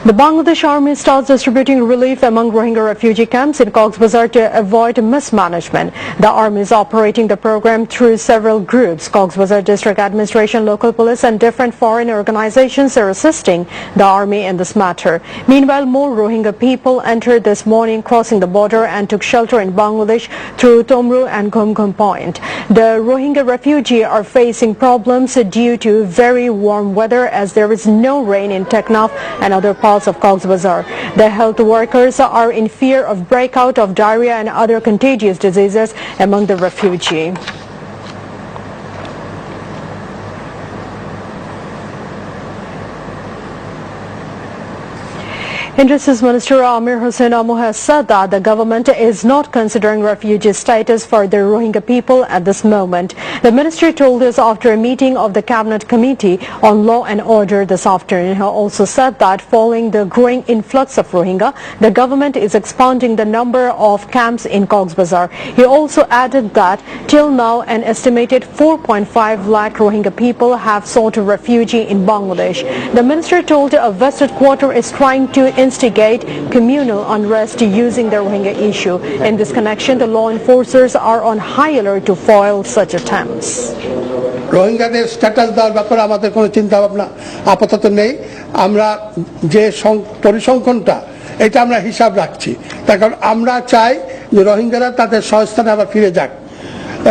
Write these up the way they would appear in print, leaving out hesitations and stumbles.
The Bangladesh Army starts distributing relief among Rohingya refugee camps in Cox's Bazar to avoid mismanagement. The Army is operating the program through several groups. Cox's Bazar District Administration, local police and different foreign organizations are assisting the Army in this matter. Meanwhile, more Rohingya people entered this morning crossing the border and took shelter in Bangladesh through Tomru and Gumgum Point. The Rohingya refugees are facing problems due to very warm weather as there is no rain in Teknaf and other parts of Cox's Bazar. The health workers are in fear of breakout of diarrhea and other contagious diseases among the refugees. Justice Minister Amir Hussain Amu has said that the government is not considering refugee status for the Rohingya people at this moment. The minister told us after a meeting of the Cabinet Committee on Law and Order this afternoon. He also said that following the growing influx of Rohingya, the government is expanding the number of camps in Cox's Bazar. He also added that till now an estimated 4.5 lakh Rohingya people have sought refuge in Bangladesh. The minister told a vested quarter is trying to instigate communal unrest using the Rohingya issue. In this connection, the law enforcers are on high alert to foil such attempts. রোহিঙ্গাদের status দেওয়ার ব্যাপারে আমাদের কোনো চিন্তা ভাবনা আপাতত নেই। আমরা যে পরিসংখ্যানটা এটা আমরা হিসাব রাখছি, তার কারণ আমরা চাই যে রোহিঙ্গারা তাদের স্বস্থানে আবার ফিরে যাক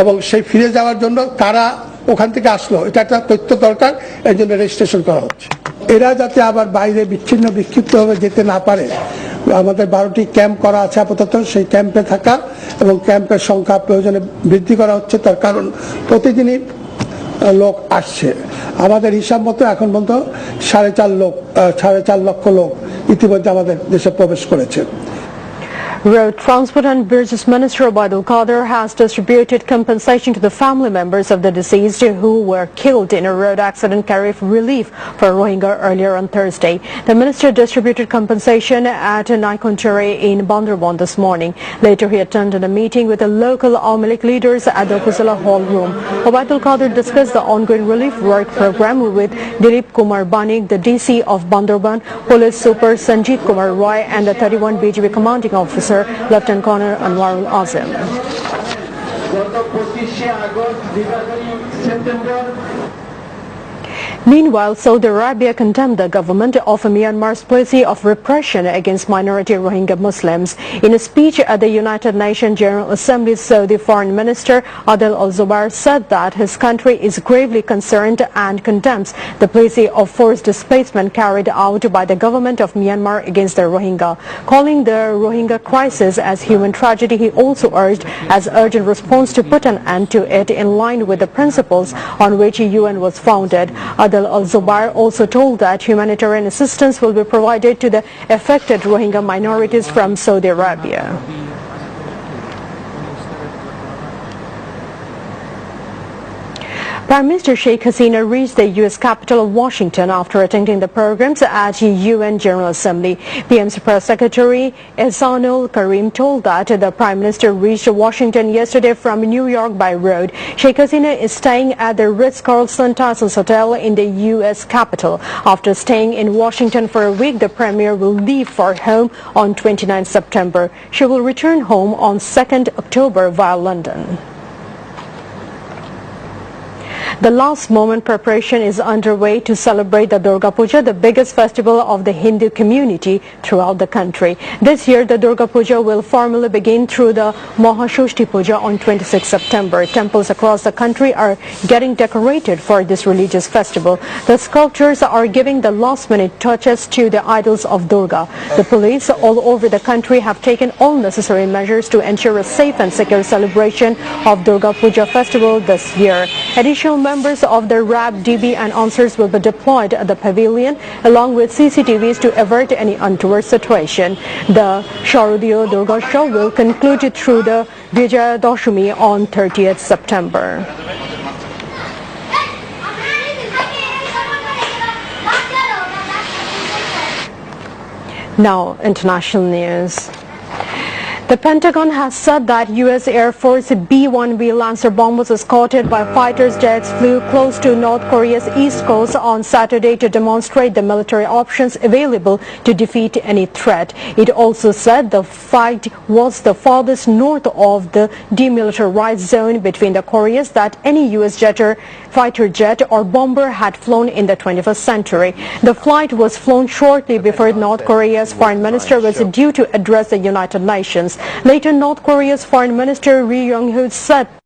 এবং সেই ফিরে যাওয়ার জন্য তারা ওখান থেকে আসলো এটা একটা তথ্য দরকার, এর জন্য রেজিস্ট্রেশন করা হচ্ছে। এরা যাতে আবার বাইরে বিচ্ছিন্ন বিক্ষিপ্তভাবে যেতে না পারে, আমাদের 12টি ক্যাম্প করা আছে আপাতত, সেই ক্যাম্পে থাকা এবং ক্যাম্পের সংখ্যা প্রয়োজনে বৃদ্ধি করা হচ্ছে। তার কারণ প্রতিদিনই লোক আসছে। আমাদের হিসাব মতো এখন পর্যন্ত 4.5 লক্ষ লোক ইতিমধ্যে আমাদের দেশে প্রবেশ করেছে। Road Transport and Bridges Minister Obaidul Qadir has distributed compensation to the family members of the deceased who were killed in a road accident carrying relief for Rohingya earlier on Thursday. The minister distributed compensation at Naikonchari in Bandarban this morning. Later he attended a meeting with the local Al-Malik leaders at the Kusala Hall room. Obaidul Qadir discussed the ongoing relief work program with Dilip Kumar Banik, the DC of Bandarban, Police Super Sanjeev Kumar Roy and the 31 BGB commanding officer Lieutenant Colonel Anwarul Azim. Meanwhile, Saudi Arabia condemned the government of Myanmar's policy of repression against minority Rohingya Muslims. In a speech at the United Nations General Assembly, Saudi Foreign Minister Adel Al-Zubair said that his country is gravely concerned and condemns the policy of forced displacement carried out by the government of Myanmar against the Rohingya. Calling the Rohingya crisis as human tragedy, he also urged as urgent response to put an end to it in line with the principles on which the UN was founded. Adel Al-Zubair also told that humanitarian assistance will be provided to the affected Rohingya minorities from Saudi Arabia. Prime Minister Sheikh Hasina reached the U.S. capital of Washington after attending the programs at UN General Assembly. PM's Press Secretary Ehsanul Karim told that the Prime Minister reached Washington yesterday from New York by road. Sheikh Hasina is staying at the Ritz-Carlton Tysons Hotel in the U.S. capital. After staying in Washington for a week, the Premier will leave for home on 29 September. She will return home on 2nd October via London. The last moment preparation is underway to celebrate the Durga Puja, the biggest festival of the Hindu community throughout the country. This year, the Durga Puja will formally begin through the Mahashoshti Puja on 26 September. Temples across the country are getting decorated for this religious festival. The sculptures are giving the last-minute touches to the idols of Durga. The police all over the country have taken all necessary measures to ensure a safe and secure celebration of Durga Puja festival this year. Additional members of the RAB, DB and Answers will be deployed at the pavilion along with CCTVs to avert any untoward situation. The Sharadiyo Durga Show will conclude through the Vijaya Dashami on 30th September. Now, international news. The Pentagon has said that U.S. Air Force B-1B Lancer bomb was escorted by fighter jets flew close to North Korea's east coast on Saturday to demonstrate the military options available to defeat any threat. It also said the flight was the farthest north of the demilitarized zone between the Koreas that any U.S. fighter jet or bomber had flown in the 21st century. The flight was flown shortly before North Korea's foreign minister was due to address the United Nations. Later, North Korea's foreign minister Ri Yong-ho said